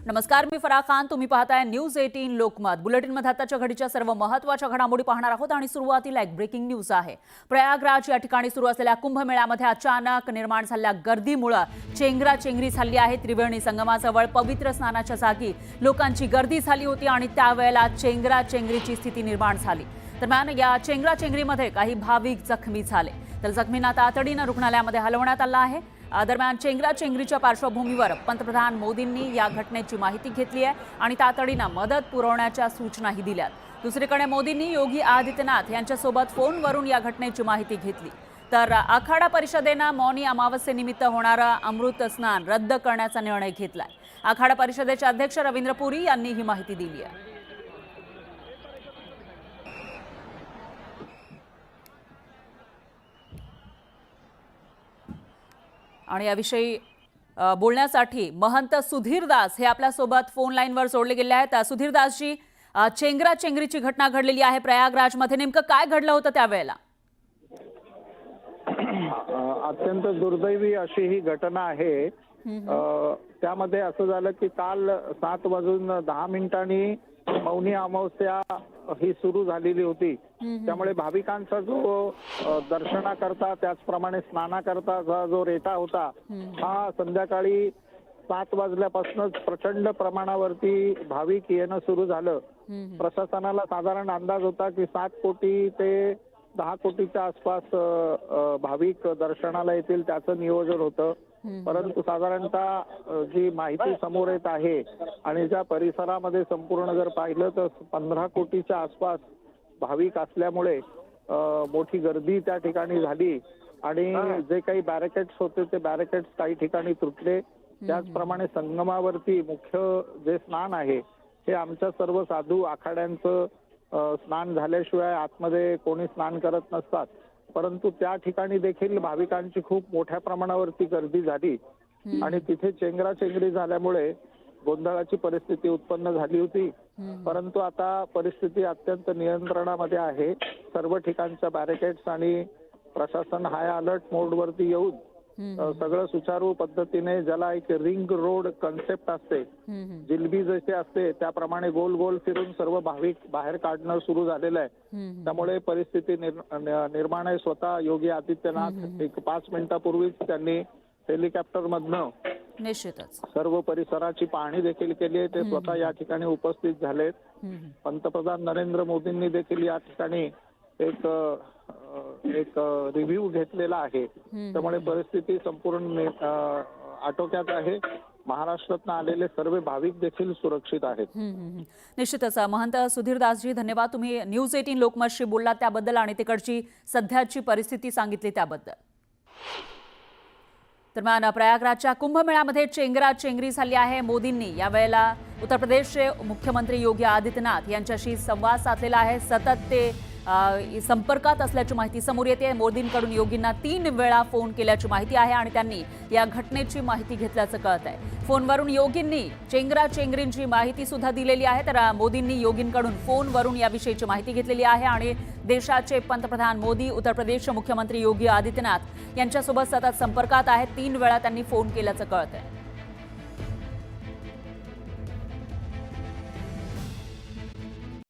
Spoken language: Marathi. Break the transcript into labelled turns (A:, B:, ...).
A: नमस्कार, मी फराह खान. तुम्ही पाहताय न्यूज 18 लोकमत. बुलेटिनमध्ये आताच्या घडीच्या सर्व महत्त्वाच्या घडामोडी पाहणार आहोत आणि सुरुवातीला एक ब्रेकिंग न्यूज आहे. प्रयागराज या ठिकाणी सुरू असलेल्या कुंभमेळ्यामध्ये अचानक निर्माण झालेल्या गर्दीमुळे चेंगराचेंगरी झाली आहे. त्रिवेणी संगमाजवळ पवित्र स्नानाच्या जागी लोकांची गर्दी झाली होती आणि त्यावेळेला चेंगराचेंगरीची स्थिती निर्माण झाली. दरम्यान या चेंगराचेंगरीमध्ये काही भाविक जखमी झाले, तर जखमींना तातडीने रुग्णालयामध्ये हलवण्यात आलं आहे. दरम्यान चेंगराचेंगरीच्या पार्श्वभूमीवर पंतप्रधान मोदींनी या घटनेची माहिती घेतली आहे आणि तातडीने मदत पुरवण्याच्या सूचनाही दिल्यात. दुसरीकडे मोदींनी योगी आदित्यनाथ यांच्यासोबत फोनवरून या घटनेची माहिती घेतली. तर आखाडा परिषदेने मौनी अमावस्येनिमित्त होणारा अमृत स्नान रद्द करण्याचा निर्णय घेतलाय. आखाडा परिषदेचे अध्यक्ष रवींद्र पुरी यांनी ही माहिती दिली आहे. आणि याविषयी बोलण्यासाठी महंत सुधीर दास हे आपल्या सोबत फोन लाईनवर जोडले गेले आहेत. सुधीर दासजी, चेंगराचेंगरीची घटना घडलेली आहे प्रयागराजमध्ये, नेमकं काय घडलं होतं त्यावेळेला?
B: अत्यंत दुर्दैवी अशी ही घटना आहे. त्यामध्ये असं झालं की काल 7:10 मौनी अमावस्या ही सुरू झालेली होती. त्यामुळे भाविकांचा जो दर्शनाकरता त्याचप्रमाणे स्नानाकरता जो रेटा होता हा संध्याकाळी 7 वाजल्यापासूनच प्रचंड प्रमाणावरती भाविक येणं सुरू झालं. प्रशासनाला साधारण अंदाज होता की 7 कोटी ते 10 कोटीच्या आसपास भाविक दर्शनाला येतील, त्याचं नियोजन होतं. परंतु साधारणतः जी माहिती समोर येत आहे आणि ज्या परिसरामध्ये संपूर्ण जर पाहिलं तर 15 कोटीच्या आसपास भाविक असल्यामुळे मोठी गर्दी त्या ठिकाणी झाली आणि जे काही बॅरिकेड्स होते ते बॅरिकेड्स काही ठिकाणी तुटले. त्याचप्रमाणे संगमावरती मुख्य जे स्नान आहे हे आमच्या सर्व साधू आखाड्यांचं स्नान झाल्याशिवाय आतमध्ये कोणी स्नान करत नसतात. परंतु त्या ठिकाणी देखील भाविकांची खूप मोठ्या प्रमाणावरती गर्दी झाली आणि तिथे चेंगराचेंगरी झाल्यामुळे गोंधळाची परिस्थिती उत्पन्न झाली होती. परंतु आता परिस्थिती अत्यंत नियंत्रणामध्ये आहे. सर्व ठिकाणच्या बॅरिकेड्स आणि प्रशासन हाय अलर्ट मोडवरती येऊन सगळं सुचारू पद्धतीने, ज्याला एक रिंग रोड कन्सेप्ट असते, जिलबी जसे असते त्याप्रमाणे गोल गोल फिरून सर्व भाविक बाहेर काढणं सुरू झालेलं आहे. त्यामुळे परिस्थिती निर्माण आहे. स्वतः योगी आदित्यनाथ एक 5 मिनिटापूर्वीच त्यांनी हेलिकॉप्टर मधनं
A: निश्चितच
B: सर्व परिसराची पाहणी देखील केली आहे. ते स्वतः या ठिकाणी उपस्थित झालेत. पंतप्रधान नरेंद्र मोदींनी देखील या ठिकाणी एक रिव्ह्यू घेतलेला आहे. त्यामुळे परिस्थिती संपूर्ण आटोक्यात आहे. महाराष्ट्रातून आलेले सर्व भाविक देखील सुरक्षित आहेत.
A: निश्चितच महंत सुधीर दासजी, धन्यवाद. तुम्ही न्यूज 18 लोकमतशी बोललात त्याबद्दल आणि तिकडची सध्याची परिस्थिती सांगितली त्याबद्दल. दरम्यान प्रयागराजच्या कुंभमेळ्यामध्ये चेंगराचेंगरी झाली आहे. मोदींनी यावेळेला उत्तर प्रदेशचे मुख्यमंत्री योगी आदित्यनाथ यांच्याशी संवाद साधलेला आहे. सतत ते संपर्कात असल्याची माहिती समोर येते. मोदींकडून योगींना 3 वेळा फोन केल्याची माहिती आहे आणि त्यांनी या घटनेची माहिती घेतल्याचं कळत आहे. फोनवरून योगींनी चेंगराचेंगरींची माहिती सुद्धा दिलेली आहे. तर मोदींनी योगींकडून फोनवरून याविषयीची माहिती घेतलेली आहे आणि देशाचे पंतप्रधान मोदी उत्तर प्रदेशचे मुख्यमंत्री योगी आदित्यनाथ यांच्यासोबत सतत संपर्कात आहेत. 3 वेळा त्यांनी फोन केल्याचं कळत आहे.